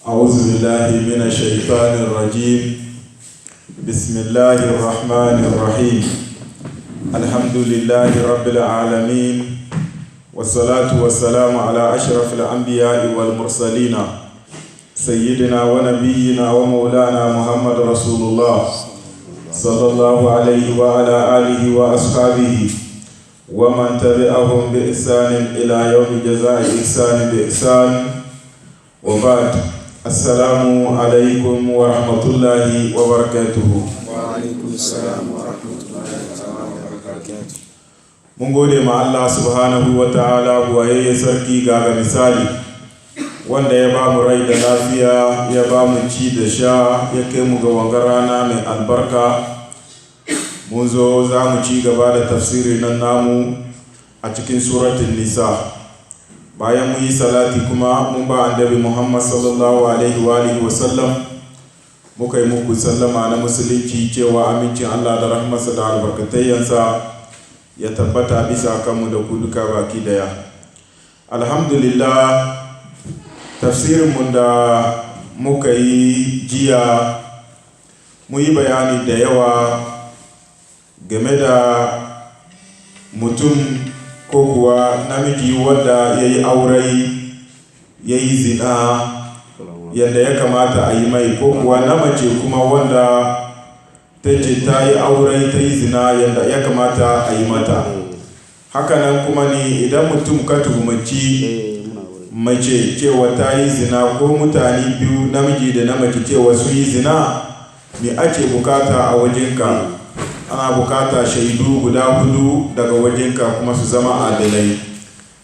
أعوذ بالله من الشيطان الرجيم. بسم الله الرحمن الرحيم. الحمد لله رب العالمين، والصلاة والسلام على أشرف الأنبياء والمرسلين، سيدنا ونبينا ومولانا محمد رسول الله صلى الله عليه وعلى آله وأصحابه ومن تبعهم بإحسان إلى يوم جزاء إحسان بإحسان. وبعد، السلام عليكم ورحمة الله وبركاته. وعليكم السلام ورحمة الله وبركاته. Mun gode ma Allah subhanahu wa ta'ala buwaye sarki ga misali wanda ya ba mu rai da lafiya, ya ba mu ci da sha, ya kai mu ga wanga rana mai albarka. Mun zo za mu ci gaba da tafsiri nan namu a cikin suratul Nisa. Bayan mun yi salati kuma mun ba annabi Muhammad sallallahu alaihi wa sallam muka yi muku sallama na musulunci cewa amincin Allah da rahmarsa da albarkatayyansa ya tabbata bisa kanmu da ku duka baki daya. Alhamdulillah, tafsirinmu da muka yi jiya mu yi bayani da yawa game da mutum ko kuwa namiji wanda ya yi aure ya yi zina yadda ya kamata a yi mai, ko kuwa na mace kuma wanda ta ce ta yi aure ta yi zina yadda ya kamata a yi mata. Hakanan kuma ne idan mutum ka tuhumaci mace cewa ta yi zina, ko mutane biyu namiji da na mace cewa su yi zina, me ake bukata a wajenka? Ana bukata shaidu guda 4 daga wajenka kuma su zama adalai.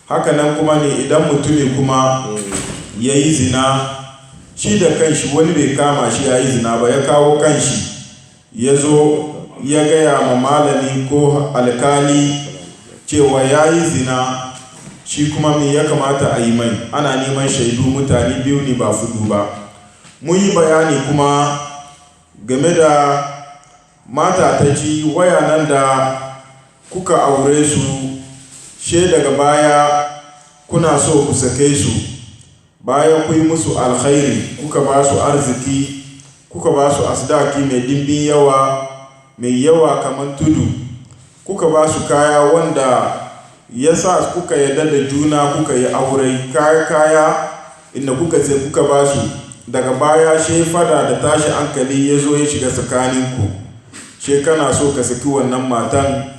Hakanan kuma ne idan mutumi kuma ya yi zina shi da kanshi, wani bai kama shi ya yi zina ba, ya kawo kanshi ya zo ya gaya ma malami ko alkali cewa ya yi zina, shi kuma me ya kamata a yi mai? Ana neman shaidu mutane 2 ne ba 4 ba. Mun yi bayani kuma game da mata ta ci waya nan da kuka aure su, she daga baya kuna so ku sake su, bayan ku yi musu alkhairi, kuka ba su arziki, kuka ba su asdaki mai dimbin yawa, mai yawa kamar tudu, kuka ba su kaya wanda ya sa kuka yarda da juna, kuka yi aure, kaya inda kuka sai kuka ba su. Daga baya she fada da tashi hankali ya zo ya shiga tsakaninku, she kana so ka saki wannan matan.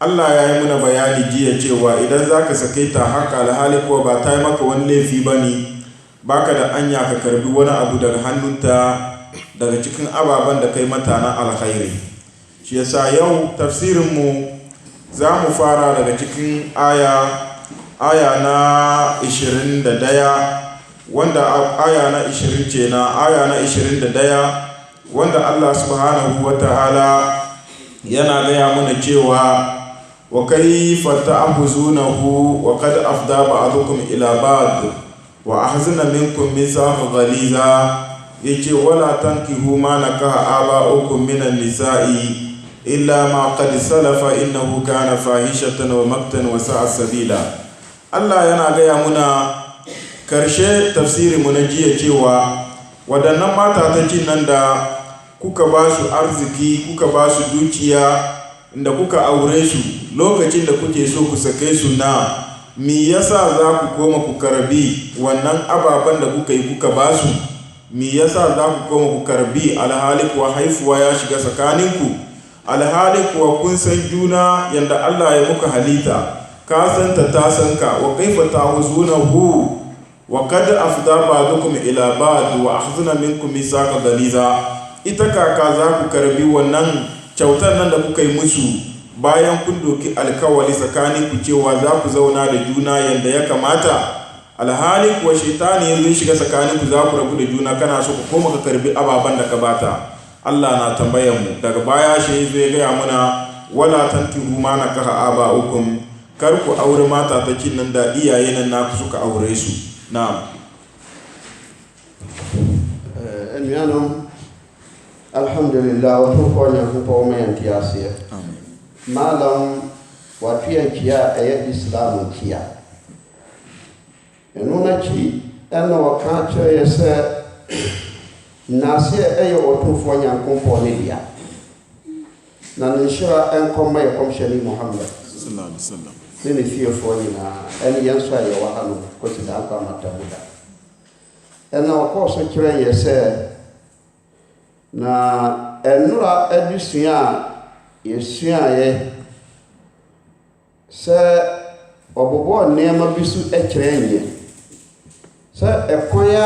Allah ya yi muna bayani jiya cewa idan za ka sake ta haka alhali kuwa ba ta yi maka wani laifi ba ne, baka da anya ka karbi wani abu daga hannunta daga cikin ababen da kai mata na alkhairi. Shi yasa yau tafsirinmu za mu fara daga cikin aya na 21, wanda aya na 20 ce na aya na 21, wanda Allah subhanahu wa ta'ala yana gaya mana cewa wa kayfa ta'khuzunahu wa qad afda ba'dukum ila ba'd wa ahzana minkum mithaqan ghaliza. Yace wala tankihu ma nakaha aba'ukum minan nisa'i illa ma qad salafa innahu kana fahishatan wa maqtan wa sa'a sabila. Allah yana gaya muna karshe tafsirin mu na jiya cewa wadannan mata ta cin nan da kuka ba su arziki, kuka ba su dukiya, inda kuka aure su, lokacin da kuke so ku sake su na, me yasa za ku koma ku karbi wannan ababen da kuka yi kuka ba su? Me yasa za ku koma ku karbi alhali kuwa haifuwa ya shiga tsakaninku, alhali kuwa kun san juna yanda Allah ya muka halitta, ka san ta san ka. Wa kaifa ta'khuzunahu wa qad afda ba'dukum ila ba'd wa akhadna minkum mithaqan ghaliza. Ita kaka za ku karbi wannan kyautar nan da kuka yi musu bayan kun doki alkawali tsakanin ku cewa za ku zauna da juna yadda ya kamata, alhali kuwa shaitani yanzu shiga tsakanin ku za ku rabu da juna, kana so ku koma ka karbi ababen da ka bata. Allah na tambayan mu daga baya shi zai gaya muna wala tankihu ma nakaha aba'ukum, kar ku aure mata ta kin nan da iyaye nan naku suka aure su. Na'am. Alhamdulillah, wato konya kupa umayan kiasiya. Malam wafiyan kiya aya islamu kiya. Enuna ki ena wakacho yese na se ɛyɛ ɔtomfoɔ Nyankopɔn ne dea na ne nhyira ɛnkɔmma yɛ kɔmhyɛne Muhammad sallallahu alaihi wasallam ne ne fiefoɔ nyinaa ɛne yɛn nso a yɛwɔ ha no kɔsi daa nkɔ amatamu da ɛna ɔkɔɔ so kyerɛ yɛ sɛ na ɛnora adesua a yɛsuaeɛ sɛ ɔbobɔɔ nneɛma bi so kyerɛ nyɛ sɛ ɛkwan a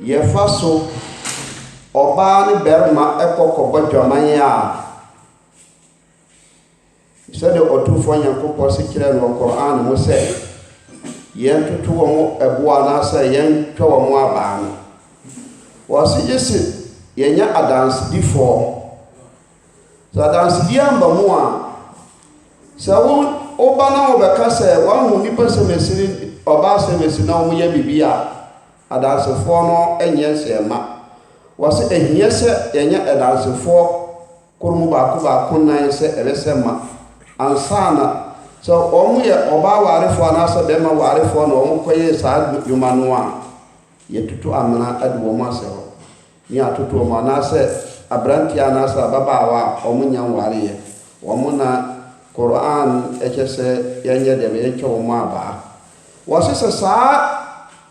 yɛfa so ɔbaa ne barima ɛkɔkɔbɔ dwaman a sɛdeɛ ɔtomfoɔ Nyankopɔn se kyerɛ no wɔ Qur'an mu sɛ yɛntoto wɔn ɛboa anaasɛ yɛntwa wɔn abaa no wɔse gye se yɛnyɛ adansedifoɔ sɛ adansedi amba mu a sɛ woba na wɔbɛka sɛ woahu nnipa sɛ mesiri ɔbaa sɛ mesi na wɔyɛ biribi a adansefoɔ no ɛnyɛ nsɛma wɔse ahia sɛ yɛnyɛ adansefoɔ koromu baako nan sɛ ɛbɛsɛ ma ansana sɛ wɔn yɛ ɔbaa warefoɔ anaasɛ bɛrima warefoɔ na wɔn kɔyɛ saa dwuma no a yɛtutu amena de wɔn asɛ hɔ ne atoto wɔn anaasɛ aberanteɛ anaasɛ ababaawa a wɔn nya nwareɛ wɔn na Qur'an ɛkyɛ sɛ yɛnyɛ dɛm yɛntwɛ wɔn abaa wɔse sɛ saa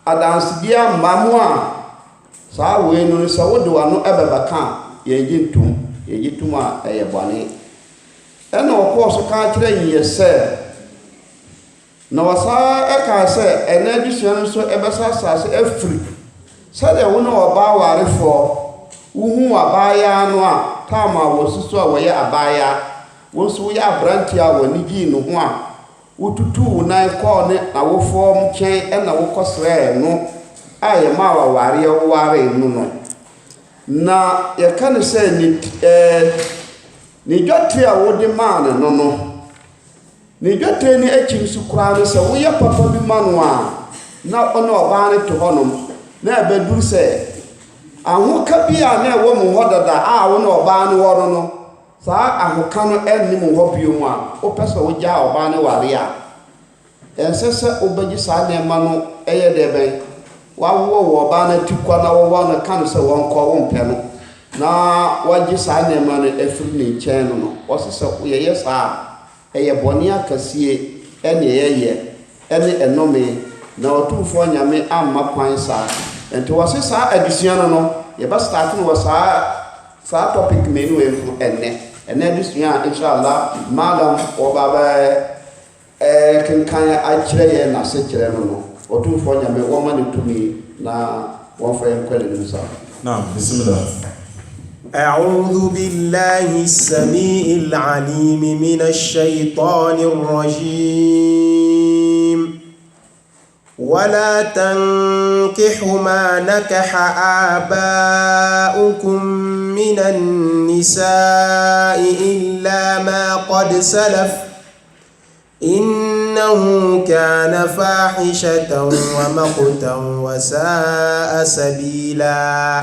adansedie amma mu a saa wei no sɛ wode wano ɛbɛbɛka a yɛgye ntom a ɛyɛ bɔne ɛna ɔkɔɔ so ka kyerɛ yɛ sɛ na wɔsaa ɛka sɛ ɛna adesua no nso ɛbɛsa asase afiri sɛdeɛ wo ne ɔbaa warefoɔ wohu abaayaa no a taama a wɔsusu a wɔyɛ abaayaa wo nso woyɛ aberanteɛ a wɔne gyii no ho a wotutu wo nan kɔɔ ne awofoɔ nkyɛn ɛna wokɔsrɛɛ no a yɛma wawareɛ wowaree no no na yɛka ne sɛ ne dwatire a wode maa ne no ne dwatire ne akyi nso koraa no sɛ woyɛ papa bi ma no a na ɔne ɔbaa no to hɔnom na ɛbɛduru sɛ ahoka bi a na ɛwɔ mu hɔ dada a wo ne ɔbaa no wɔ no saa ahoka no ɛnni mu hɔ bio mu a wopɛ sɛ wogyaa ɔbaa no ware a ɛnsɛ sɛ wobɛgye saa nneɛma no ɛyɛ dɛ bɛn wawowɔ wɔ ɔbaa no ati kwa na wɔwɔ no ka no sɛ wɔnkɔ wo mpɛ no na wagye saa nneɛma no afiri ne nkyɛn no wɔse sɛ yɛyɛ saa ɛyɛ bɔne akasie ɛne yɛyɛ ɛne ɛnome na ɔtomfoɔ Nyame amma kwan saa nti wɔse saa adesua no yɛbɛstarte no wɔ saa topic menu ɛmu ɛnɛ adesua a inshallah madam wɔbabɛ kenkan akyerɛ yɛ n'ase kyerɛ no ɔtomfoɔ Nyame wɔma ne tumi na wɔmfa yɛn nkɔ ne nsa. Naam, bismillah. أعوذ بالله السميع العليم من الشيطان الرجيم ولا تنكحوا ما نكح آباؤكم من النساء إلا ما قد سلف إنه كان فاحشة ومقتا وساء سبيلا.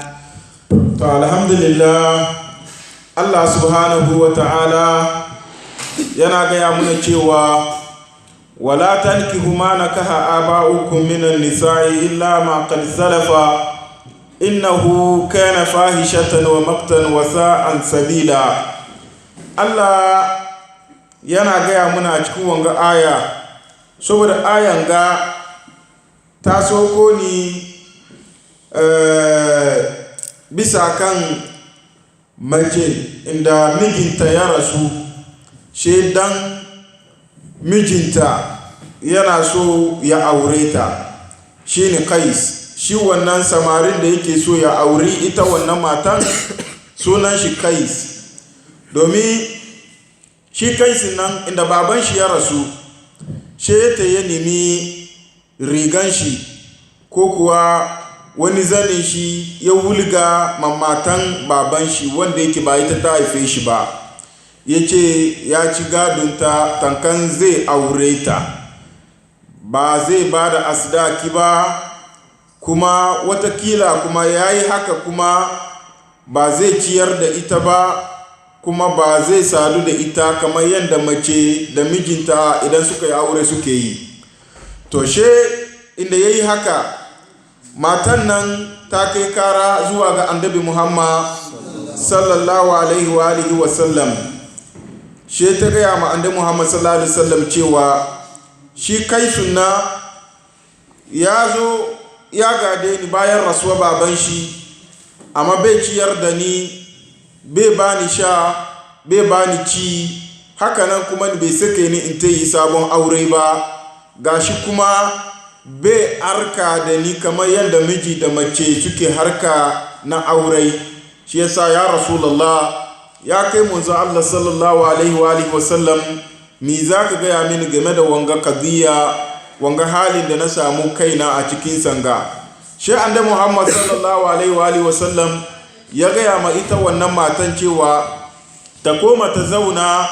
Alhamdulillah, Allah subhanahu wa ta'ala yana gaya muna cewa wala tankihu ma nakaha aba'ukum minan nisa'i illa ma qad salafa innahu kana fahishatan wa maqtan wa sa'an sabila. Allah yana gaya muna cikin wanga aya saboda ayan ga ta soko ni bisa kan mace inda mijinta ya rasu shedan mijinta yana so ya aure ta shine Qais. Shi wannan samarin da yake so ya aure ita wannan matan sunan shi Qais, domin shi Qais nan inda baban shi ya rasu ta ya nemi rigan shi ko kuwa wani zanin shi ya wulga mamatan baban shi wanda yake ba ita ta haife shi ba, ya ce ya ci gadonta tankan zai aure ta, ba zai ba da asdaki ba, kuma watakila kuma ya yi haka kuma ba zai ciyar da ita ba, kuma ba zai sadu da ita kamar yadda mace da mijinta idan suka yi aure suke yi. To she inda ya yi haka matan nan ta kai kara zuwa ga annabi Muhammad sallallahu alaihi wa alihi wa sallam. She ta gaya ma annabi Muhammad sallallahu alaihi wa sallam cewa shi kai sunna ya zo ya gade ni bayan rasuwa baban shi, amma bai ciyar da ni, bai bani sha, bai bani ci, hakanan kuma bai sake ni in ta yi sabon aure ba, gashi kuma bai harka da ni kamar yadda miji da mace suke harka na aure. Shi yasa ya Rasulullah, ya kai manzo Allah sallallahu alaihi wa alihi wasallam, mi zaka gaya mini game da wanga kadiya, wanga halin da na samu kaina a cikin sanga. Shi annabi Muhammad sallallahu alaihi wa alihi wasallam ya gaya ma ita wannan matan cewa ta koma ta zauna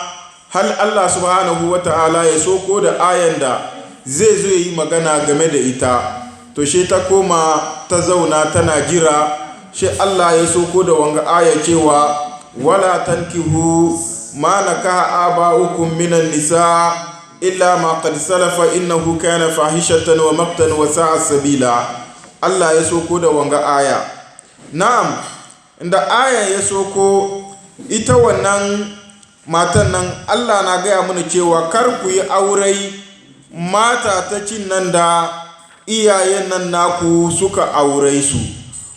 hal Allah subhanahu wa ta'ala ya soko da ayan da zai zo yi magana game da ita. To she ta koma ta zauna tana jira, she Allah ya soko da wanga aya cewa wala tankihu ma nakaha aba'ukum minan nisa illa ma qad salafa innahu kana fahishatan wa maqtan wa sa'a sabila. Allah ya soko da wanga aya. Na'am, inda aya ya soko ita wannan matan nan Allah na gaya mana cewa kar ku yi aure mata ta cin nan da iyayen nan naku suka aure su.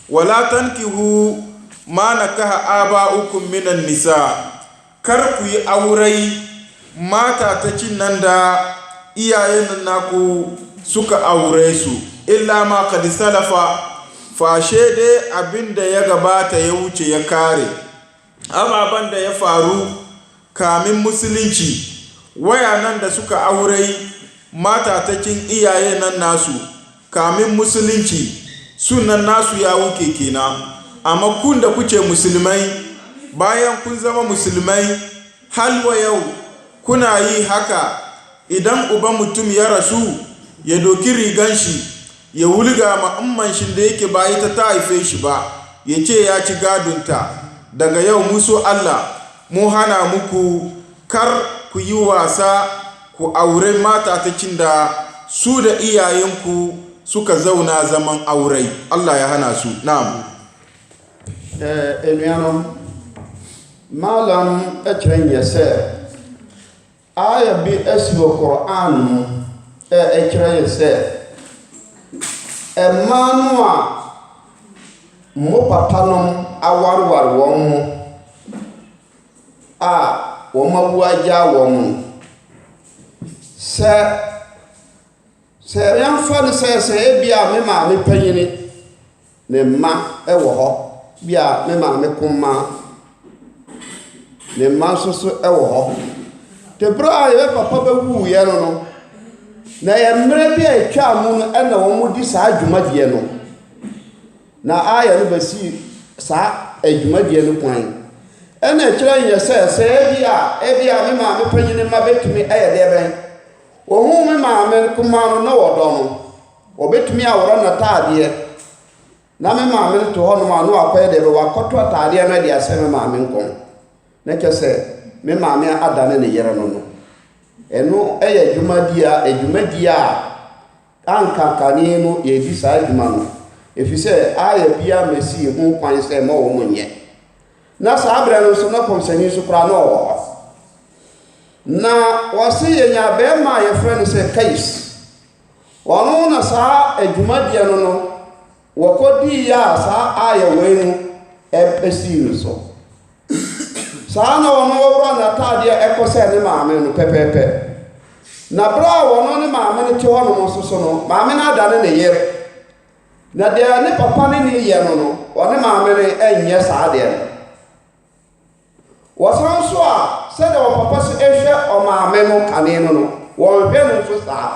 Wala tankihu ma nakaha aba'ukum minan nisa, kar ku yi aure mata ta cin nan da iyayen nan naku suka aure su, illa ma qad salafa, fashe dai abinda ya gabata ya wuce ya kare, ababan da ya faru kamin musulunci. Waya nan da suka aure mata ta cin iyayen nan nasu kamin musulunci, sunan nasu ya wuce kenan. Amma kun da kuce musulmai, bayan kun zama musulmai, halwa yau kuna yi haka. Idan uban mutum ya rasu, ya doki rigan shi ya wulga ma amman shi da yake ba ita ta haife shi ba, ya ce ya ci gadunta. Daga yau muso Allah, mu hana muku, kar ku yi wasa ku aure mata ta cin da su da iyayenku suka zauna zaman aure. Allah ya hana su. Na'am. Enuanom, malam ekyerɛ nyɛ sɛ aya bi asi wɔ Qur'an mu ekyerɛ yɛ sɛ ɛmmaa no a mo papa nom awareware wɔn mo a wɔn awu agya wɔn mo, sɛ yɛmfa no sɛ ebi a me maame panyini ne mma ɛwɔ hɔ, bi a me maame kuma ne mma nso so ɛwɔ hɔ. Te bere a yɛ papa bɛwu yɛ no na yɛ mmerɛ bi a etwa mu no ɛna wɔn di saa dwumadie no, na ayɛ no bɛsi saa adwumadie no kwan. Ɛna ɛkyerɛ nyɛ sɛ ebi a me maame panyin ma bɛtumi ɛyɛ deɛ bɛn, ohun me maame kuma no na wɔdɔ no, wɔbɛtumi awɔrɔ n'ataadeɛ na me maame no to hɔ no ma no akɔyɛ deɛ bɛ wakɔtɔ ataadeɛ no de asɛ me maame nkɔn, na kyɛ sɛ me maame adane ne yere no no. Ɛno ɛyɛ adwumadie a ankakane no yɛdi saa adwuma no, ɛfiri sɛ ayɛ bia mɛsi ho kwan sɛ ma wɔ mo nyɛ. Na saa berɛ no nso na kɔmsani so koraa na ɔwɔ hɔ, na wɔse yɛnya bɛrima a yɛfrɛ no sɛ Kais. Ɔno na saa adwumadie no no wɔkɔdii yɛ a saa ayɛ wei no ɛsii no so. Saa na wɔno wɔworɔ n'ataadeɛ ɛkɔ sɛ ne maame no pɛpɛɛpɛ. Na berɛ a wɔno ne maame no te hɔ nom nso so no, maame no adane ne yere. Na deɛ ne papa ne ne yɛ no no, ɔne maame no ɛnyɛ saa deɛ no. Wɔsan so a sɛdeɛ ɔpapa so ɛhwɛ ɔmaame no kane no no, wɔnhwɛ no nso saa.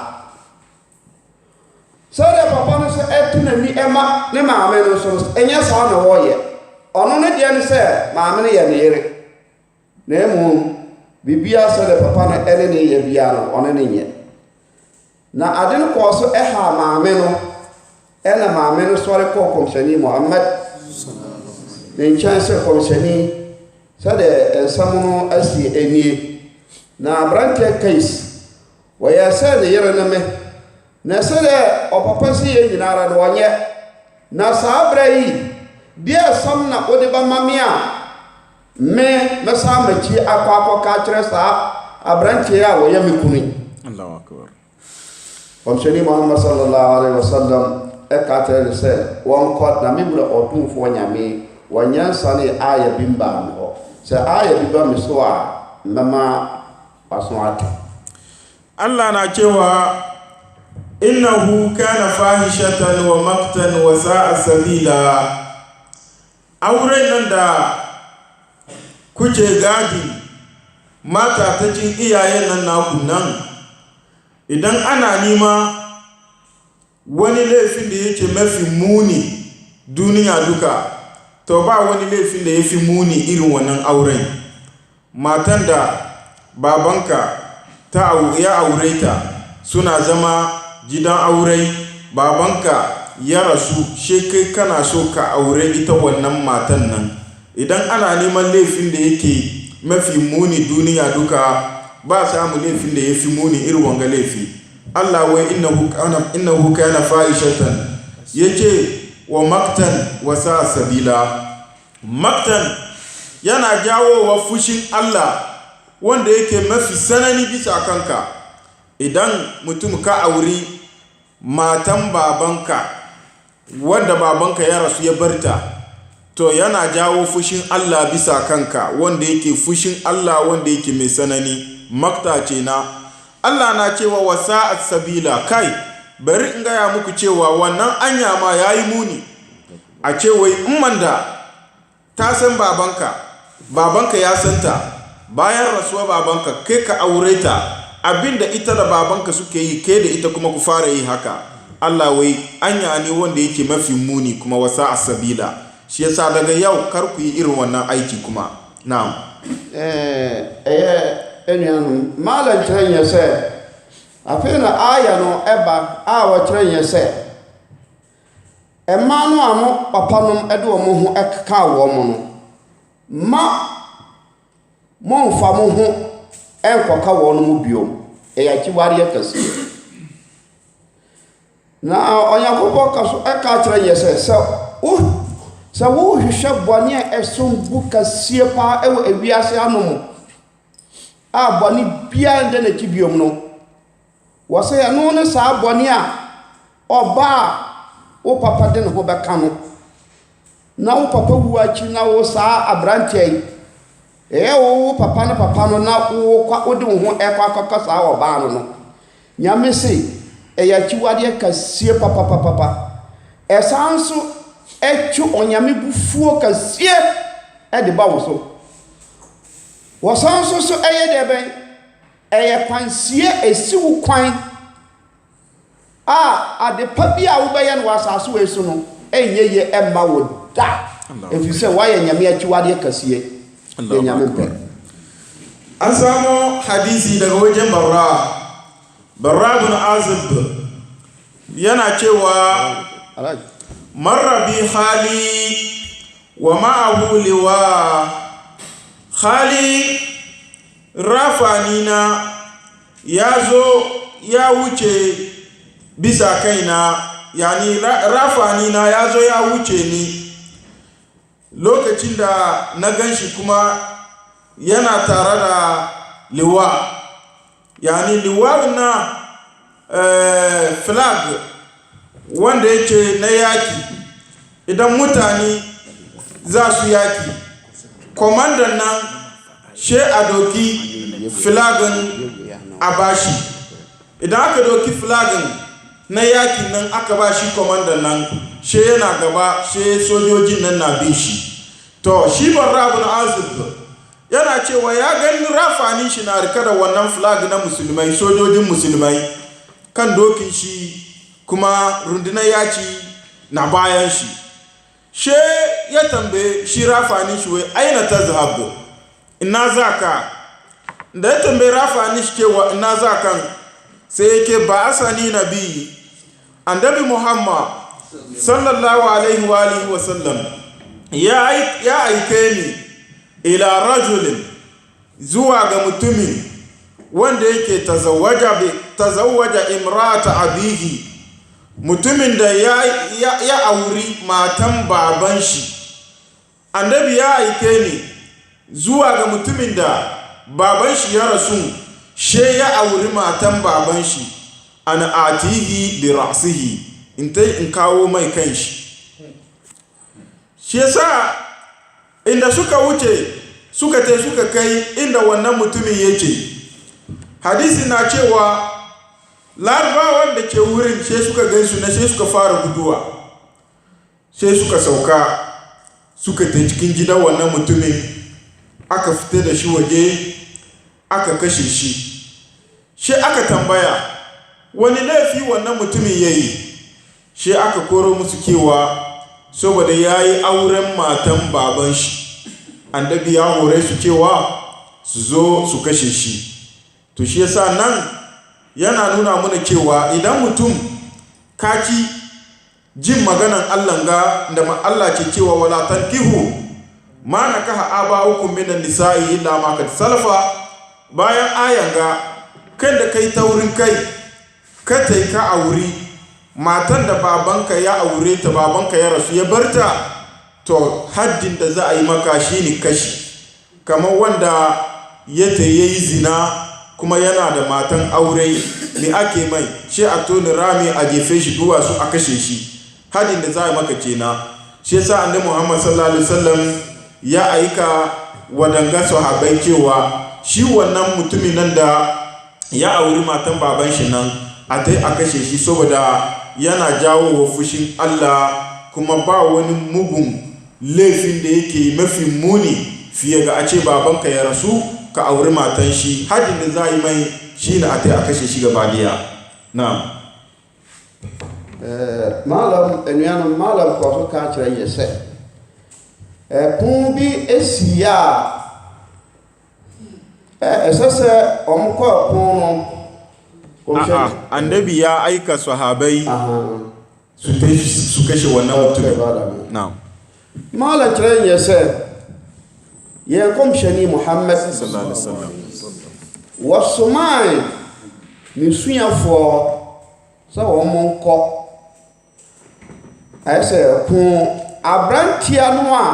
Sɛdeɛ papa no so ɛto n'ani ɛma ne maame no nso ɛnyɛ saa na wɔyɛ. Ɔno ne deɛ ne sɛ maame no yɛ ne yere, na emu bibia sɛdeɛ papa no ɛne ne yɛ bia no ɔne ne nyɛ. Na ade no kɔɔ so ɛha maame no, ɛna maame no sɔre kɔɔ kɔmhyɛni Muhammad ne nkyɛn sɛ kɔmhyɛni sɛdeɛ nsɛm no asi anie. Na aberanteɛ Kais wɔyɛ sɛ ne yere no me, na sɛdeɛ ɔpapa si yɛ nyinara no wɔnyɛ, na sabra yi dia som na ode ba mamia me mesa machi akwa ka kire sa abranche ya wo yami kunu Allahu akbar Omsheni Muhammad sallallahu alaihi wasallam e ka tere se won ko na mi bura odun fo nyame wanyansa ne aya bimba no se aya bimba mi so a mama aswati Allah na cewa innahu kana fahishatan wa maqtan wa sa'a sabila auren nan da kuke gadi mata ta cin iyayen nan naku nan idan ana nima wani laifin da yake mafi muni duniya duka to ba wani laifin da yafi muni irin wannan auren matan da babanka ya aure ta suna zama gidan aure babanka ya rasu kai kana so ka aure ita wannan matan nan idan ana neman laifin da yake mafi muni duniya duka ba samu laifin da yafi muni irin wanga laifi Allah wai innahu kana fahishatan yace wa maktan wa sa'a sabila maktan yana jawo wa fushin Allah wanda yake mafi sanani bisa kanka idan mutum ka auri matan babanka wanda babanka ya rasu ya barta to yana jawo fushin Allah bisa kanka wanda yake fushin Allah wanda yake mai sanani makta ce na Allah na cewa wasa'at sabila kai bari in gaya muku cewa wannan anya ma yayi muni a cewa in manda ta san babanka ya santa bayan rasuwa babanka kai ka aure ta abinda ita da babanka suke yi kai da ita kuma ku fara yi haka Allah wai anya ne wanda yake mafi muni kuma wasa'at sabila shi yasa daga yau kar ku yi irin wannan aiki kuma na'am enuanu malan kyerɛ nyɛ sɛ afei na aya no ɛba a wɔkyerɛ nyɛ sɛ ɛma no a mo papanom ɛde wɔn ho ɛkeka wɔn mo no ma momfa mo ho ɛnkɔka wɔn mo biom ɛyɛ akyiwadeɛ kɛseɛ na Onyankopɔn ka so ɛka kyerɛ nyɛ sɛ sɛ wohwehwɛ bɔne a ɛsom bu kɛseɛ paa ɛwɔ ewiase ano mu a bɔne biara nda n'akyi biom no wɔsɛ ɛno ne saa bɔne a ɔbaa wo papa de ne ho bɛka no na wo papa wu akyi na wo saa aberanteɛ yi ɛyɛ wo papa no na wode wo ho ɛkɔ akɔkɔ saa ɔbaa no nyame se ɛyɛ akyiwadeɛ kɛseɛ papapapapa ɛsan so ɛtwe onyame bufuo kɛseɛ ɛde ba wo so wɔsan so ɛyɛ dɛ bɛn ɛyɛ kwansie esi wo kwan a adepa bi a wobɛyɛ no wɔ asase wɔ so no ɛnyɛ yɛ ɛmma wo da ɛfiri sɛ woayɛ nyame akyiwadeɛ kɛseɛ yɛ nyame pɛ asamo hadisi daga wajen barra bin azib yana cewa marra bi hali wa ma'ahu liwa hali rafanina ya zo ya wuce bisa kaina yani rafanina ya zo ya wuce ni lokacin da na ganshi kuma yana tare da liwa yani liwa na flag wanda yake na yaki idan mutane za su yaki komandan nan she a doki flagin a bashi idan aka doki flagin na yakin nan aka bashi komandan nan she yana gaba she sojojin nan na bin shi to shi Barra bin Azib yana cewa ya gani rafanin shi na rika da wannan flag na musulmai sojojin musulmai kan dokin shi kuma rundunar yaki na bayan shi she ya tambaye shi rafanin shi wai aina tazhab ina zaka da ya tambaye rafanin shi cewa ina zakan sai yake ba asani nabi annabi Muhammad sallallahu alaihi wa alihi wa sallam ya aike ni ila rajulin zuwa ga mutumin wanda yake tazawwaja imrata abihi mutumin da ya auri matan baban shi. Annabi ya aike ni zuwa ga mutumin da baban shi ya rasu, she ya auri matan baban shi, an atihi bi ra'sihi, in kawo mai kanshi. Shi yasa inda suka wuce suka kai inda wannan mutumin yake, hadisi na cewa larabawan da ke wurin sai suka gansu na sai suka fara guduwa, sai suka sauka suka ta cikin gidan wannan mutumin, aka fita da shi waje aka kashe shi. Shi aka tambaya wani laifi wannan mutumin yayi, shi aka koro musu kewa saboda yayi auren matan baban shi. Annabi ya hore su cewa su zo su kashe shi. To shi yasa nan yana nuna mana cewa idan mutum kaki jin maganan Allah ga da Allah ke cewa wala tankihu ma nakaha aba'ukum minan nisa'i illa ma kad salafa, bayan ayan ga kan da kai taurin kai ka tai ka auri matan da babanka ya aure ta, babanka ya rasu ya barta, to haddin da za a yi maka shine kashi, kamar wanda ya yayi zina kuma yana da matan aure, ne ake mai shi a toni rami a jefe shi duwatsu a kashe shi. Hadin da za a yi maka kenan. Shi yasa annabi Muhammad sallallahu alaihi wasallam ya aika wadanga sahabbai cewa shi wannan mutumin nan da ya auri matan baban shi nan a tai a kashe shi, saboda yana jawo wa fushin Allah, kuma ba wani mugun laifin da yake mafi muni fiye ga a ce babanka ya rasu ka auri matan shi. Hadin da za a yi mai shi ne a tai a kashe shi gaba daya. Na'am. Malam kwaso ka kyerɛ yɛ sɛ ɛpon bi esi a ɛsɛ sɛ ɔmo kɔ ɛpon no. Annabi ya aika sahabai su kashe wannan mutum. Na'am. Malam kyerɛ yɛ sɛ yɛn kɔmhyɛni Muhammad sallallahu alaihi wasallam wɔsomaa ne suafoɔ sɛ wɔn nkɔ ɛsɛ ɛpon aberanteɛ no a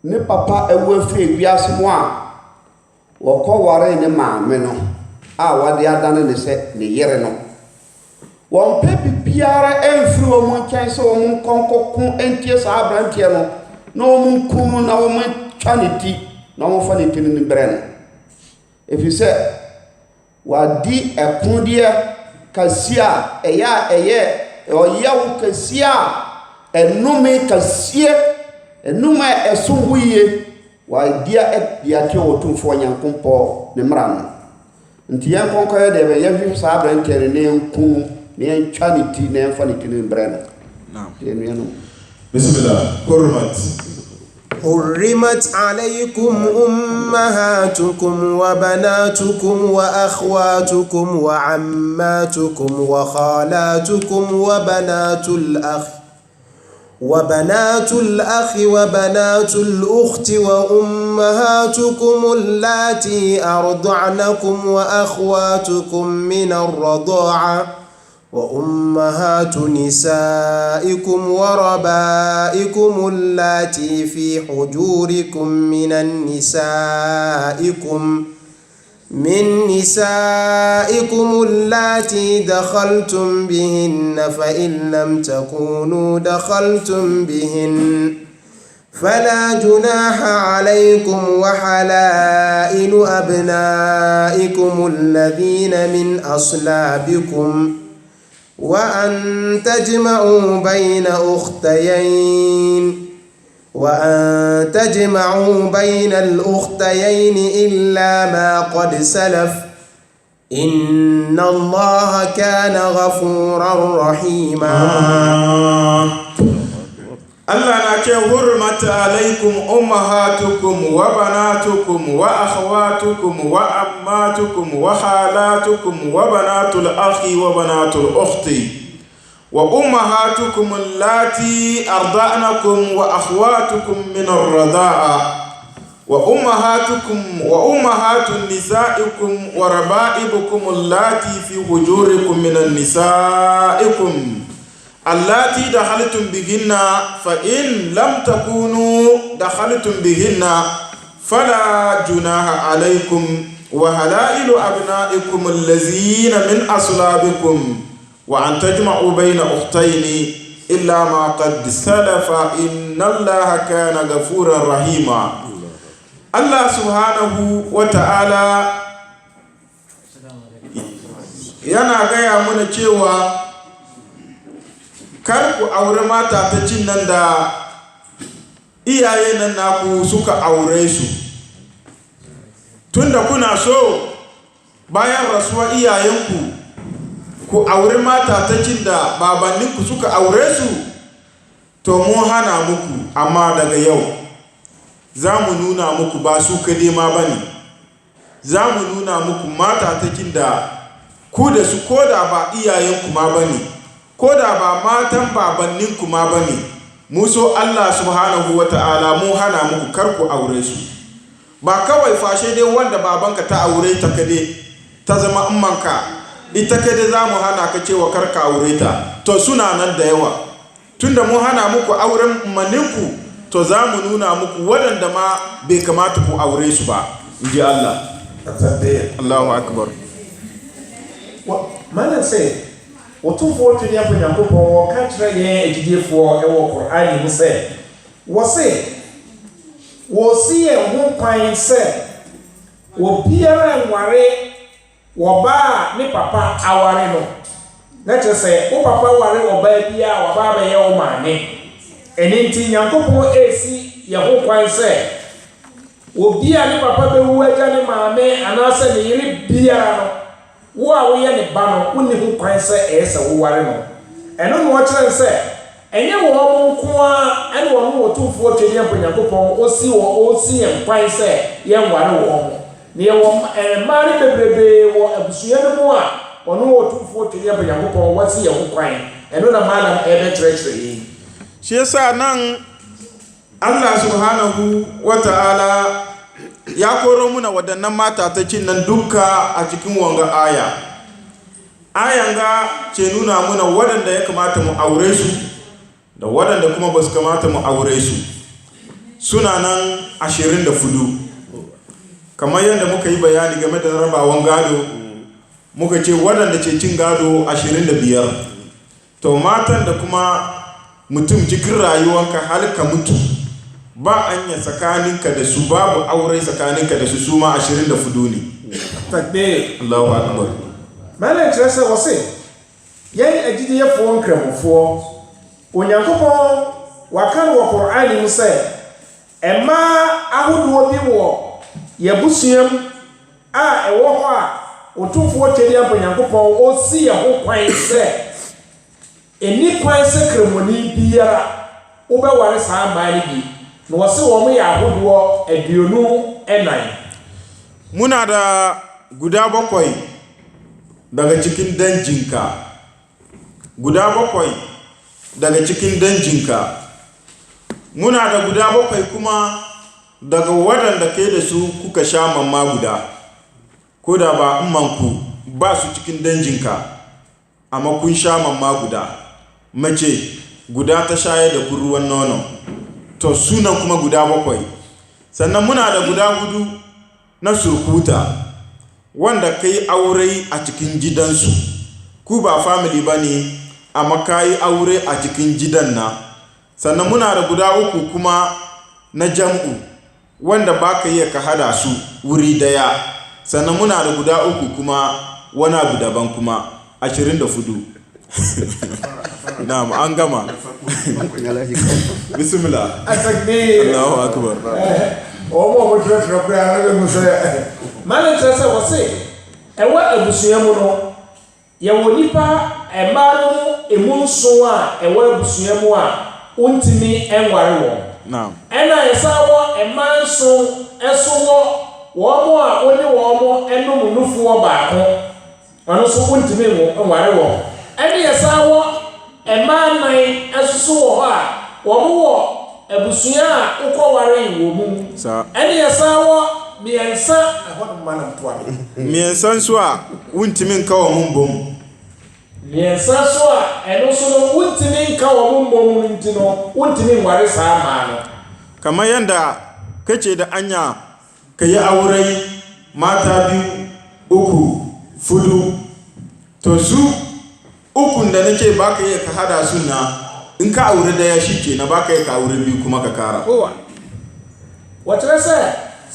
ne papa ɛwɔ afiri wiase mu a wɔkɔ ware ne maame no a wɔde adane ne sɛ ne yere no. Wɔn pɛ bibiara ɛmfiri wɔn nkyɛn sɛ wɔn nkɔnkɔko ɛntie saa aberanteɛ no na wɔn nkum no na wɔn twa ne ti na wɔn fa ne ti no ne brɛ no, ɛfiri sɛ wɔadi ɛpodeɛ kɛseɛ a ɛyɛ ɔyawo kɛseɛ a ɛnome kɛseɛ, ɛnome a ɛso ho yie, wɔadi ɛdeate wɔ Otumfoɔ Nyankopɔn ne mmara no. Nti yɛn kɔnkɔyɛ deɛ bɛyɛhwehwɛ saa aberanteɛ no na yɛnkum na yɛntwa ne ti na yɛmfa ne ti no brɛ no. Bismillah. حرمت عليكم أمهاتكم وبناتكم وأخواتكم وعماتكم وخالاتكم وبنات الأخ وبنات الأخت وأمهاتكم اللاتي أرضعنكم وأخواتكم من الرضاعة وأمهات نسائكم وربائكم اللاتي في حجوركم من نسائكم اللاتي دخلتم بهن، فإن لم تكونوا دخلتم بهن فلا جناح عليكم وحلائل أبنائكم الذين من أصلابكم وأن تجمعوا بين الأختيين إلا ما قد سلف إن الله كان غفورا رحيما. Allah na ce hurmat alaikum ummahatukum wa banatukum wa akhawatukum wa ammatukum wa khalatukum wa banatul akhi wa banatul ukhti wa ummahatukum allati arda'nakum wa akhawatukum min ar-radha'a وأمهات نسائكم وربائبكم اللاتي في حجوركم من نسائكم اللاتي دخلتم بهن فإن لم تكونوا دخلتم بهن فلا جناح عليكم وحلائل أبنائكم الذين من أصلابكم وأن تجمعوا بين أختين إلا ما قد سلف إن الله كان غفورا رحيما. Allah subhanahu wa ta'ala yana gaya mana cewa kar ku aure mata ta cin nan da iyaye nan naku suka aure su, tunda kuna so bayan rasuwa iyayenku ku aure mata ta cin da babanninku suka aure su, to mun hana muku, amma daga yau za mu nuna muku ba su kade ma ba ne, za mu nuna muku mata ta da ku da su ko da ba iyayenku ma ba ne, ko da ba matan babanninku ma ba ne, mu so Allah subhanahu wa ta'ala mu hana muku kar ku aure su. Ba kawai fashe dai wanda babanka ta aure ta kade ta zama ummanka ita kade za mu hana ka cewa kar ka aure ta, to suna nan da yawa. Tunda mu hana muku auren ummanninku, to za mu nuna muku waɗanda ma bai kamata ku aure su ba, in ji Allah. Allahu akbar. Mana sɛ wɔtomfoɔ twene apɔ Nyankopɔn wɔka kyerɛ yɛn agyidiefoɔ ɛwɔ Kor'ane mu sɛ wɔsi yɛn ho kwan sɛ obiara nware wɔbaa ne papa aware no, na kyerɛ sɛ wo papa ware ɔbaa bi a wɔbaa bɛyɛ wo maame. Ɛno nti Nyankopɔn esi yɛn ho kwan sɛ obi a ne papa bɛwu agya ne maame anaasɛ ne yere biara no, wo a woyɛ ne ba no wonni ho kwan sɛ ɛyɛ sɛ woware no. Ɛno na wɔkyerɛ sɛ ɛnyɛ wɔn mo nko a ɛne wɔn ho wɔtomfoɔ twene apɔ Nyankopɔn osi yɛn kwan sɛ yɛnware wɔn ho. Na yɛwɔ mmaa no bebrebe wɔ abusua no mu a ɔno wɔtomfoɔ twene apɔ Nyankopɔn wɔsi yɛn ho kwan. Ɛno na maalam ɛbɛkyerɛkyerɛ yɛn. Shi yasa nan Allah subhanahu wa ta'ala ya koro muna waɗannan mata ta cin nan duka a cikin wanga aya. Ayan ga ce nuna muna waɗanda ya kamata mu aure su da waɗanda kuma ba su kamata mu aure su. Suna nan 24. Kamar yadda muka yi bayani game da rabawan gado, muka ce waɗanda ce cin gado 25. To matan da kuma mutum cikin rayuwanka har ka mutu ba anya tsakaninka da su, babu aure tsakaninka da su, su ma 24 ne. Takbir. Allahu akbar. Mana kyerɛ sɛ wɔse yɛn agyidiyefoɔ nkramofoɔ Onyankopɔn waka no wɔ Kor'ane mu sɛ ɛmmaa ahodoɔ bi wɔ yɛbusuam a ɛwɔ hɔ a Otumfoɔ twene apɔ Nyankopɔn osi yɛn ho kwan sɛ ɛni kwan sɛ kremoni biara wobɛware saa mmaa no bi, na wɔse wɔn yɛ ahodoɔ 24. Muna da guda 7 daga cikin danjinka, guda 7 daga cikin danjinka. Muna da guda 7 kuma daga waɗanda kai da su kuka sha mamma guda, ko da ba ummanku ba su cikin danjinka amma kun sha mamma guda, mace guda ta shayar da ku ruwan nono, to sunan kuma guda 7. Sannan muna da guda 4 na surkuta wanda kai aure a cikin gidansu, ku ba family bane amma kai aure a cikin gidan na. Sannan muna da guda 3 kuma na jam'u wanda baka iya ka hada su wuri daya. Sannan muna da guda 3 kuma wani abu daban kuma 24. Na'am, an gama. Bismillah. Atakbir. Allahu akbar. Omo mo trɛtrɛ kura no mu sɛ mane kyerɛ sɛ wɔse ɛwɔ abusua mu no yɛwɔ nipa ɛmmaa no emu nson a ɛwɔ abusua mu a wontimi ɛnware wɔn. Naam. Ɛna yɛsa wɔ ɛmmaa nson ɛso wɔ wɔn a wɔne wɔn ɛnom nufoɔ baako, ɔno nso wontimi ɛnware wɔn. Ɛne yɛsa wɔ ɛmmaa 9 ɛsoso wɔ hɔ a wɔn wɔ ebusua ukɔware wo mu ɛne yɛsa wɔ miɛnsa ɛhɔ no ma nam to ade miɛnsa nso a wontimi nka wɔ mo mbom miɛnsa so a ɛno so no wontimi nka wɔ mo mbom no nti no wontimi nware saa maa no kamar yanda kace da anya ka yi aurai mata biyu uku fudu to su ukun da nake baka yi ka hada su na in ka aure daya shike na baka yi ka aure biyu kuma ka kara kowa wɔkyerɛ sɛ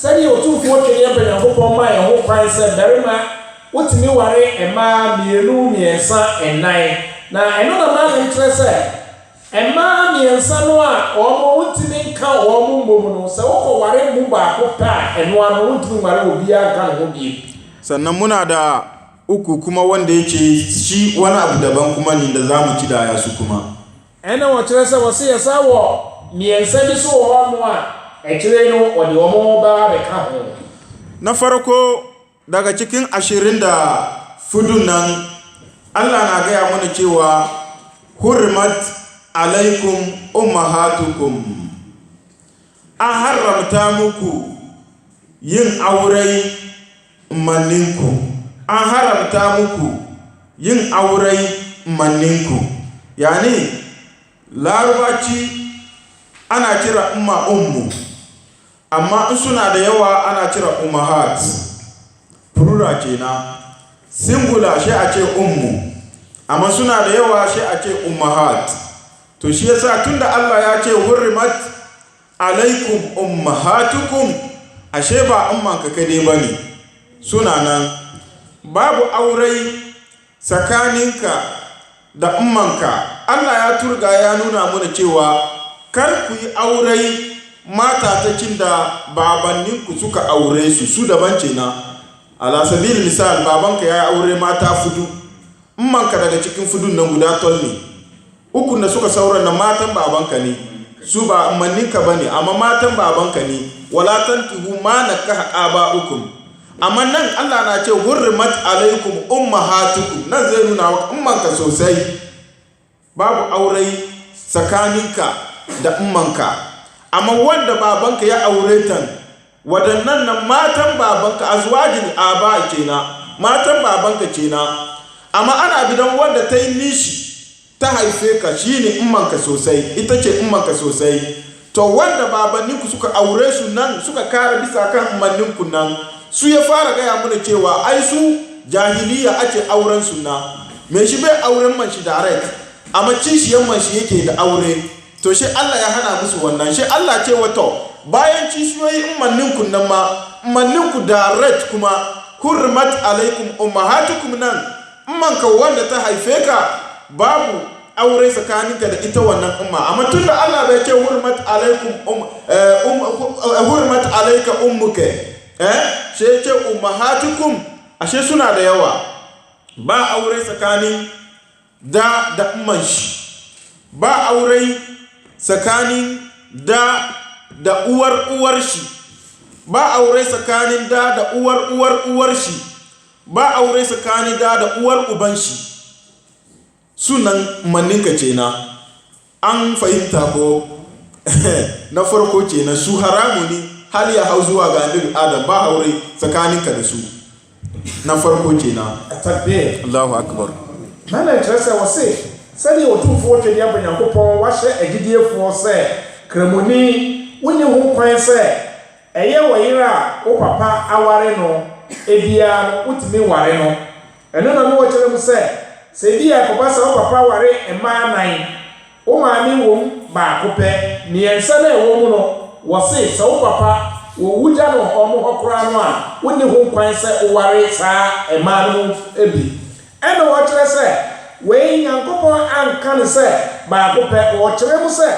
sɛdeɛ ɔtumfoɔ twene yɛ Nyankopɔn ma yɛn ho kwan sɛ barima wotumi ware mmaa mmienu mmiɛnsa ɛnan na ɛno na maa no nkyerɛ sɛ mmaa mmiɛnsa no a wɔn wotumi nka wɔn mbom no sɛ wokɔ ware mu baako pɛ a ɛno ano wotumi ware obiara nka ne ho bie sannan muna da uku kuma wanda yake shi wani abu daban kuma ne da zamu ci da ya su kuma ɛna wɔkyerɛ sɛ wɔse yɛsa wɔ mmiɛnsa bi so wɔ hɔ no a ɛkyerɛ no wɔde wɔn baa bɛka ho na farko daga cikin 24 nan Allah na gaya mana cewa hurmat alaikum ummahatukum an haramta muku yin aurai manninku an haramta muku yin aurai manninku yani larubaci ana kira ummu amma in suna da yawa ana kira ummahat plural kenan singular shi a ce ummu amma suna da yawa shi a ce ummahat to shi yasa tunda Allah ya ce hurrimat alaikum ummahatukum ashe ba ummanka kade bane suna nan babu aurai tsakaninka da ummanka Allah ya turga ya nuna mana cewa kar ku yi aurai mata ta cin da babanninku suka aure su daban ce na ala sabil misal babanka ya aure mata fudu ummanka daga cikin fudun nan guda tolni ukun da suka sauran na matan babanka ne su ba manninka bane amma matan babanka ne wala tankihu ma nakaha aba'ukum amma nan Allah na ce hurrimat alaikum ummahatukum nan zai nuna wa ummanka sosai babu aure tsakaninka da ummanka amma wanda babanka ya aure tan wadannan nan matan babanka azwajin aba kenan matan babanka kenan amma ana bidan wanda ta yi nishi ta haife ka shine ummanka sosai ita ce ummanka sosai to wanda babanninku suka aure su nan suka kare bisa kan ummanninku nan su ya fara gaya mana cewa ai su jahiliya ake auren sunna me shi bai auren man shi direct amma kishiyan man shi yake da aure to shi Allah ya hana musu wannan shi Allah ce wato bayan kishiyoyi ummanninku nan ma ummanninku direct kuma hurmat alaikum ummahatukum nan ummanka wanda ta haife ka babu aure tsakaninka da ita wannan umma amma tunda Allah bai ce hurmat alaikum hurmat alayka ummuka sai ce ummahatukum ashe suna da yawa ba aure tsakanin da umman shi ba aure tsakanin da uwar shi ba aure tsakanin da uwar shi ba aure tsakanin da uwar uban shi sunan manninka ce na an fahimta ko na farko ce na su haramu ne hal ya hau zuwa ga annabi Adam ba aure tsakaninka da su na farko kenan takbir Allahu akbar mana interesa wose sɛdeɛ ɔtumfoɔ twɛdeɛ abɔ Nyankopɔn wahyɛ agidiefoɔ sɛ kramoni wone ho kwan sɛ ɛyɛ wɔyere a wo papa aware no ebia no wotumi ware no ɛno na no wɔkyerɛ mu sɛ bia kɔba sɛ wo papa ware mmaa 9 wo maame wom baako pɛ mmiɛnsa na ɛwɔ mu no wɔse sɛ wo papa wɔwugya no ɔmo hɔ koraa no a wone ho kwan sɛ woware saa mmaa no bi ɛna wɔkyerɛ sɛ wei Nyankopɔn anka ne sɛ baako pɛ wɔkyerɛ mu sɛ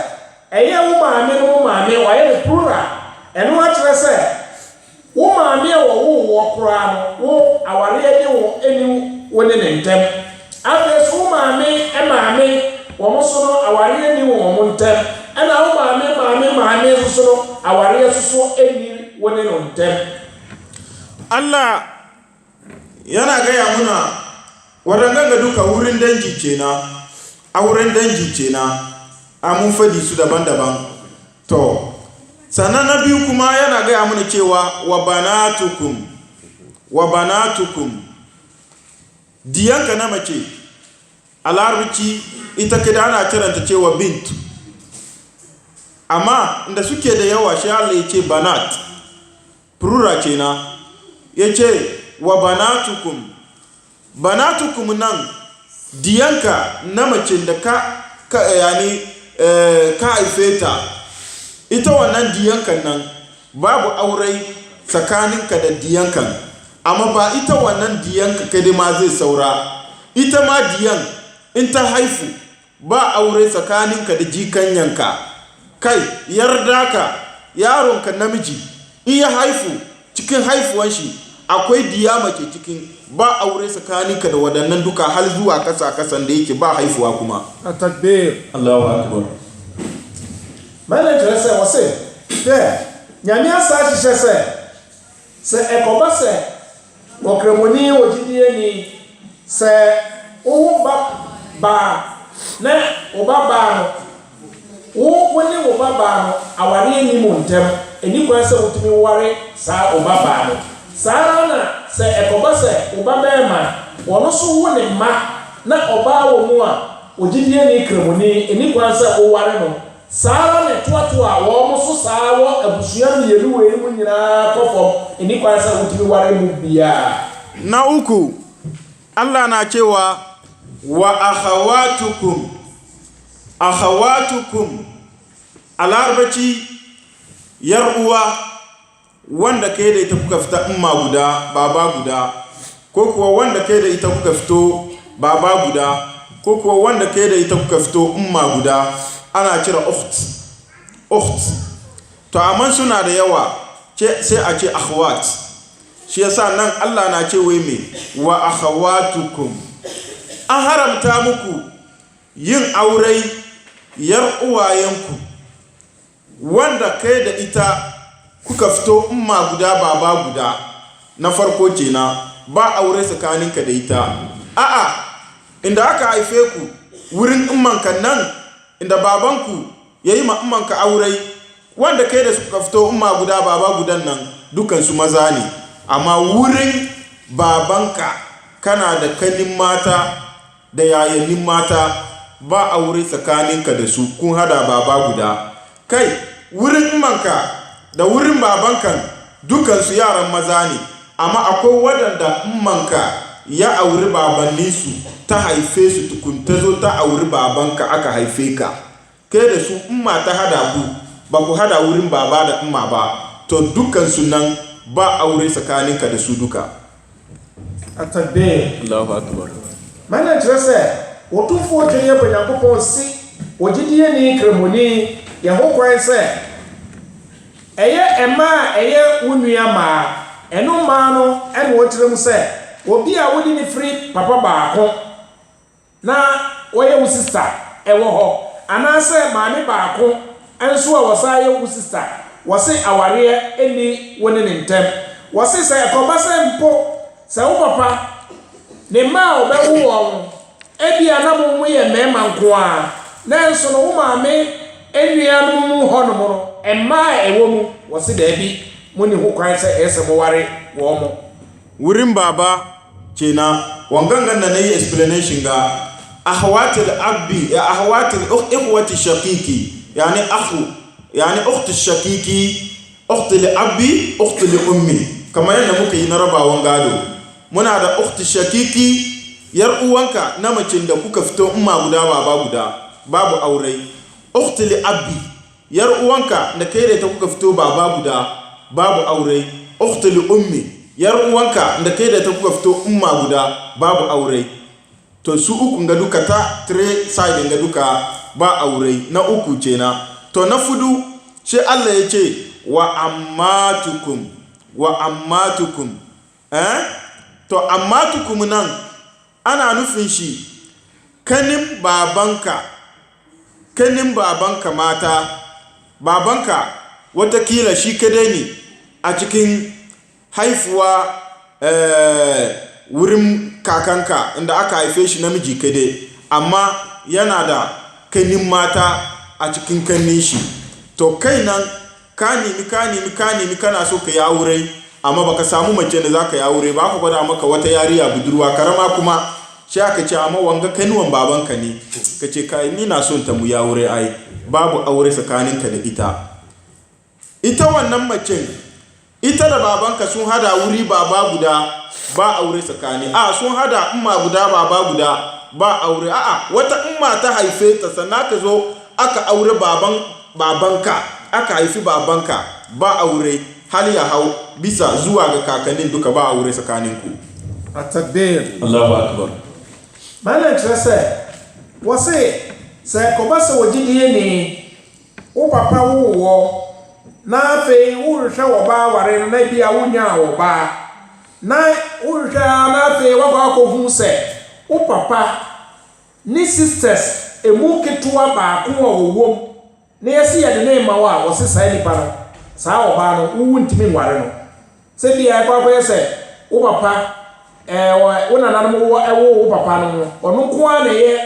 ɛyɛ wo maame no wo maame wɔyɛ ne plural ɛno akyerɛ sɛ wo maame a wɔwo koraa no wo awareɛ ne wo ani wo ne ne ntɛm afei so wo maame wɔn so no awareɛ ni wɔn ntɛm ɛna wo maame so no awareɛ so ani wo ne no ntɛm Allah yana gaya muna waɗannan ga duka wurin dangi kenan a wurin dangi kenan a mun fadi su daban-daban to sannan na biyu kuma yana gaya mana cewa wa banatukum diyanka na mace a larabci ita kada ana kiranta cewa bint, amma inda suke da yawa shi Allah ya ce banat plural ce na ya ce wa banatukum nan diyanka na mace da ka haife ta, ita wannan diyankan nan babu aure tsakaninka da diyankan, amma ba ita wannan diyanka kada ma zai saura, ita ma diyan in ta haifu ba aure tsakaninka da jikanyanka, kai yarda ka yaronka namiji in ya haifu cikin haifuwan shi akwai diya mace cikin, ba aure tsakaninka da waɗannan duka har zuwa kasan da yake ba haifuwa kuma. A takbir. Allahu akbar. Mẹ́lẹ̀ tẹ̀lé sẹ́ wọ́n sẹ́ bẹ́ẹ̀ nyàmí àṣà ṣiṣẹ́ sẹ́ ẹ̀kọ́ bá sẹ́ ọ̀kẹ́rẹ́mọ́ní òjìdíyẹ ni sẹ́ owó bá ní ọba bá no wọ́n ní ọba bá no àwárí ẹni mọ̀ ntẹ́m ẹni kwan sẹ́ wọ́n tún wárí sáà ọba bá no sáà náà sẹ́ ẹ̀kọ́ bá sẹ́ ọba bẹ́ẹ̀ mà wọ́n nso wọ́n ní mma na ọba wọ̀ mu a òjìdíyẹ ni kẹ́rẹ́mọ́ní ẹni kwan sẹ́ wọ́n wárí no. Sara ne toatoa wɔn so saa wɔ abusua mmienu wɔ mu nyinaa kɔfɔm ɛni kwan sɛ wotumi ware mu biara. Na uku Allah na cewa wa akhawatukum a larabci yar uwa wanda kai da ita kuka fita umma guda baba guda, ko kuwa wanda kai da ita kuka fito baba guda, ko kuwa wanda kai da ita kuka fito umma guda ana cire ukht. To amma suna da yawa sai a ce akhawat, shi yasa nan Allah na ce wai me wa akhawatukum, an haramta muku yin aure yar uwayenku wanda kai da ita kuka fito umma guda baba guda, na farko kenan ba aure tsakaninka da ita. A'a, inda aka haife ku wurin ummanka nan inda babanku ya yi ma'ammanka aure wanda kai da suka fito umma guda baba gudan nan dukansu maza ne, amma wurin babanka kana da kanin mata da yayannin mata ba aure tsakaninka da su, kun hada baba guda. Kai wurin ummanka da wurin babankan dukansu yaran maza ne, amma akwai waɗanda ummanka ya auri babanninsu ta haife su tukun ta zo ta auri babanka aka haife ka, kai da su umma ta hada ku ba ku hada wurin baba da umma ba, to dukansu nan ba aure tsakaninka da su duka. Atakbir. Allahu akbar. Mẹ́lẹ̀ tẹ̀lé sẹ́ wọ́túnfọ́ jẹ́ yẹ bẹ̀yànkúpọ̀ sí òjìdíyẹ ní kìrìmùní yẹ̀hó kwan sẹ́ ẹ̀yẹ ẹ̀ma ẹ̀yẹ wúnúyà máa ẹ̀nu máa no ẹ̀nu wọ́n tẹ̀lé mu sẹ́ obi a wodi ne firi papa baako na wɔyɛ wo sister ɛwɔ hɔ, anaasɛ maame baako nso a wɔsa yɛ wo sister, wɔse awareɛ ɛni wɔne ne ntɛm, wɔse sɛ ɛkɔba sɛ mpo sɛ wo papa ne mma a ɔbɛwo wɔn ebi a na mo yɛ mmarima nko a, nanso no wo maame nnuanom mu hɔnom no mma a ɛwɔ mu wɔse daabi mo ne ho kwan sɛ ɛsɛ mo ware wɔn mo wurin baba kenan wangan da nayi explanation ga akhwatul abbi ya akhwatul ikhwati shaqiqi yani akhu yani ukhtu shaqiqi ukhtu li abbi ukhtu li ummi, kamar yadda muka yi na rabawan gado. Muna da ukhtu shaqiqi yar uwanka na macin da kuka fito umma guda baba guda babu aure, ukhtu li abbi yar uwanka da kai da ta kuka fito baba guda babu aure, ukhtu li ummi yar uwanka da kai da ta kuka fito umma guda babu aure. To su uku ga duka ta three side ga duka ba aure, na uku kenan. To na fudu shi Allah ya ce wa ammatukum to ammatukum nan ana nufin shi kanin babanka mata, babanka watakila shi kadai ne a cikin haifuwa wurin kakanka inda aka haife shi namiji kadai, amma yana da kanin mata a cikin kanin shi, to to kai nan ka nemi kana so ka yi aure amma baka samu mace da zaka yi aure ba, ka gwada maka wata yariya budurwa karama kuma shi aka ce amma wanga kanuwan babanka ne, ka ce kai ni na son ta mu yi aure, ai babu aure tsakaninka da ita wannan mace ita da babanka sun hada wuri baba guda ba aure tsakani, sun hada umma guda baba guda ba aure, wata umma ta haife ta sannan ka zo aka aure babanka aka haifi babanka ba aure, hal ya hau bisa zuwa ga kakannin duka ba aure tsakaninku. Atakbir. Allahu akbar. Malam kyerɛ sɛ kɔba sɛ wɔgyidie ne wo papa wowɔ na afei wohwehwɛ wɔbaa ware no na bia wonyaa wɔbaa na wohwehwɛ na afei woakɔ akɔhu sɛ wo papa ne sisters emu ketewa baako a wɔwɔm na yɛsi yɛde ne ma wo a wɔse saa nipa no saa wɔbaa no wowu ntimi nware no sɛ bia ɛkɔ akɔyɛ sɛ wo papa wo nananom wo papa no ɔno nko a na yɛ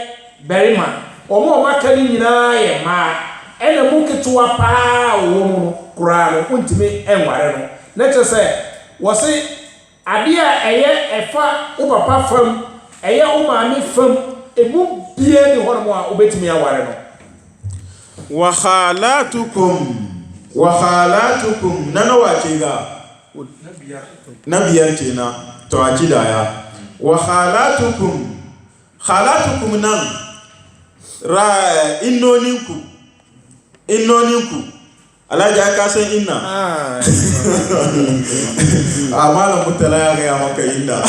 barima ɔmo aka ne nyinaa yɛ mmaa ɛna mu ketewa paa wo mu no koraa no wontimi nware no na kyerɛ sɛ wɔse adeɛ a ɛyɛ ɛfa wo papa fam ɛyɛ wo maame fam emu bie ne hɔ nom a wobɛtumi aware no. wa khalatukum nana wace ga na biyar ce na to a kidaya wa khalatukum nan innoninku alhaji aka san inna a malam mutala ya gaya maka inna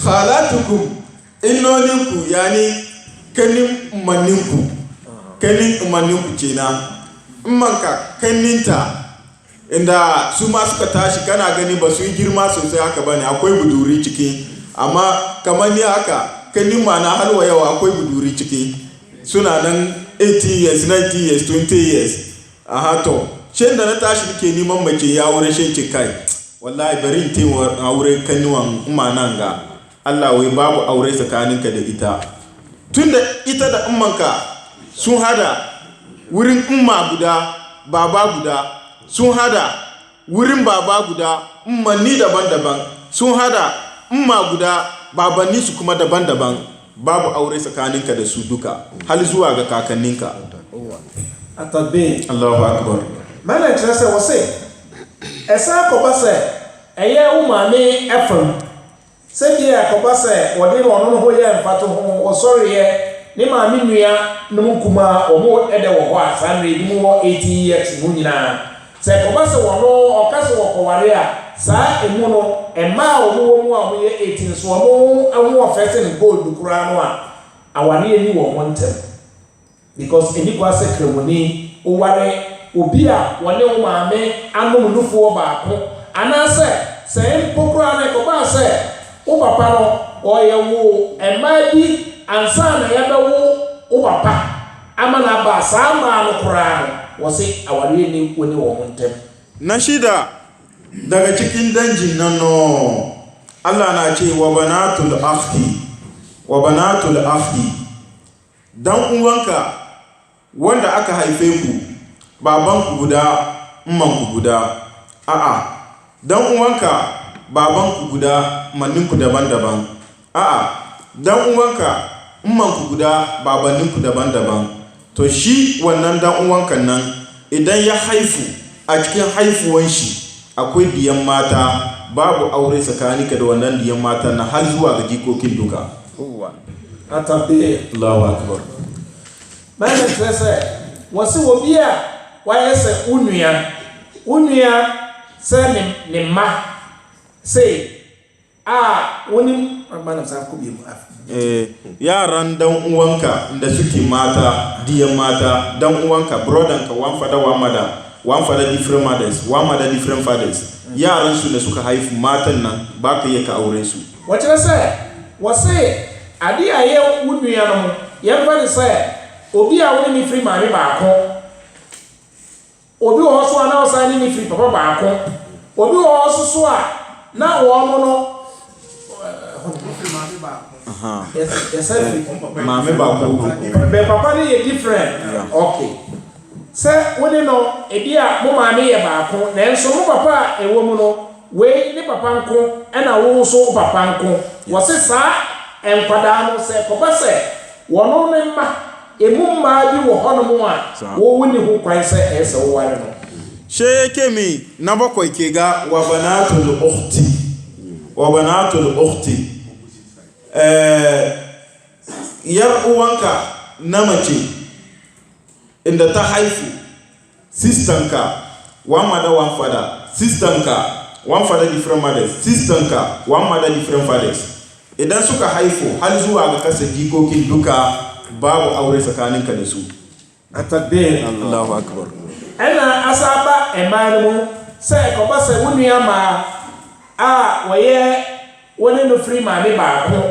khalatukum innoninku yani kanin umarninku ce na manka kanninta inda su ma suka tashi kana gani ba su yi girma sosai haka bane, akwai buduri ciki, amma kamar ni haka kannin ma na halwa yawa akwai buduri ciki suna nan 80 years 90 years 20 years to shin da na tashi nake neman mace ya aure shin ce kai wallahi bari in tewa aure kanniwan nan ga Allah wai babu aure tsakaninka da ita tunda ita da ummanka sun hada wurin umma guda baba guda, sun hada wurin baba guda ummanni daban-daban, sun hada umma guda babanni su kuma daban-daban, babu aure tsakaninka da su duka hal zuwa ga kakanninka. Atabe Allahu akbar. Mana kyerɛ sɛ wɔse ɛsan kɔba sɛ ɛyɛ wo maame ɛfam sɛ bia kɔba sɛ wɔde ɔno no ho yɛ mfato ho wɔsɔreɛ ne maame nua no mu kuma ɔmo ɛdɛ wɔ hɔ a saa mmerɛ bi mu wɔ 80 years mu nyinaa sɛ kɔba sɛ wɔno ɔka sɛ wɔkɔware a saa emu no ɛmaa ɔmo wɔ mu a ɔmo yɛ 18 so ɔmo ɛho ɔfɛsɛ ne gold koraa no a awareɛ ni wɔ mo ntɛm because ɛni kɔ asɛ kremoni ɔware obi a wɔne wo maame anom nufoɔ baako anaasɛ sɛ mpo koraa no ɛkɔbaa sɛ wo papa no ɔyɛ wo ɛmaa bi ansa na yɛbɛwo wo papa ama na aba saa mmaa no koraa no wɔse awareɛ ni wɔ ne wɔn ntɛm. Na shida daga cikin danjin nan no Allah na ce wa banatul akhi dan uwanka wanda aka haife ku babanku guda ummanku guda dan uwanka babanku guda manninku daban-daban dan uwanka ummanku guda babanninku daban-daban to shi wannan dan uwankan nan idan ya haifu a cikin haifuwan shi akwai diyan mata babu aure tsakaninka da wannan diyan mata na har zuwa ga jikokin duka. Allahu akbar. Mana sɛ wɔsi wɔ bi a wɔayɛ sɛ unua sɛ ne mma sɛ wani mana sa ko bi mu yaran dan uwanka da suke mata diyan mata dan uwanka brother-ka one father different mothers, one mother different fathers, yaran su da suka haifu matan nan baka yi ka aure su. Wace sɛ wɔsi ade a yɛ unua no yɛmfa ne sɛ obi a wone ne firi maame baako, obi wɔ hɔ so a na ɔsan ne firi papa baako, obi wɔ hɔ so a na wɔn no Yes, maame baako but papa ni yɛ different. Okay. Sɛ wone no ebi a mo maame yɛ baako nanso mo papa a ɛwɔ mu no wei ne papa nko ɛna wo so papa nko wɔse saa nkwadaa no sɛ kɔba sɛ wɔno ne mma emu mmaa bi wɔ hɔnom a wo ni ho kwan sɛ ɛsɛ wo ware no shekemi nabako ikega wa banatul ukhti yar uwanka na mace inda ta haifu sistanka one mother one father sistanka one father different mothers sistanka one mother different fathers idan suka haifu har zuwa ga kasa jikokin duka babu aure tsakaninka da su atakbir Allahu akbar ɛna asaba ɛmaa no mu sɛ kɔba sɛ wo nua maa a wɔyɛ wɔne no firi maame baako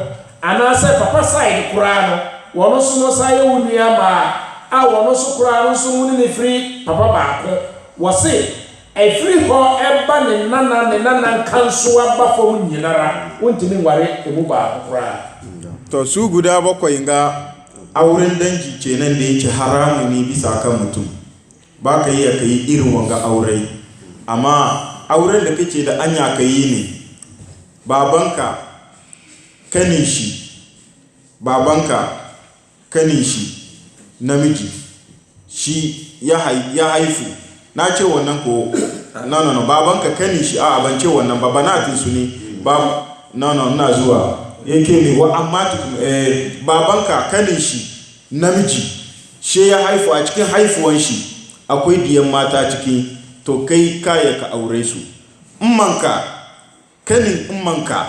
anaasɛ papa side koraa no wɔno so no sa yɛ wo nua maa a wɔno so koraa no nso mu ne firi papa baako wɔse ɛfiri hɔ ɛba ne nana nka nso aba fam nyinara wontumi nware emu baako koraa to su guda bakwai ga auren dangi kenan da yake haramu ne bisa kan mutum ba ka yi ka yi irin wanga aure amma auren da kake da anya ka yi ne babanka kanin shi namiji shi ya haifu na ce wannan ko no babanka kanin shi a ban ce wannan ba banatin su ne ba no ina zuwa yake ne wa amma babanka kanin shi namiji shi ya haifu a cikin haifuwan shi akwai diyan mata ciki to kai kaya ka aure su ummanka kanin ummanka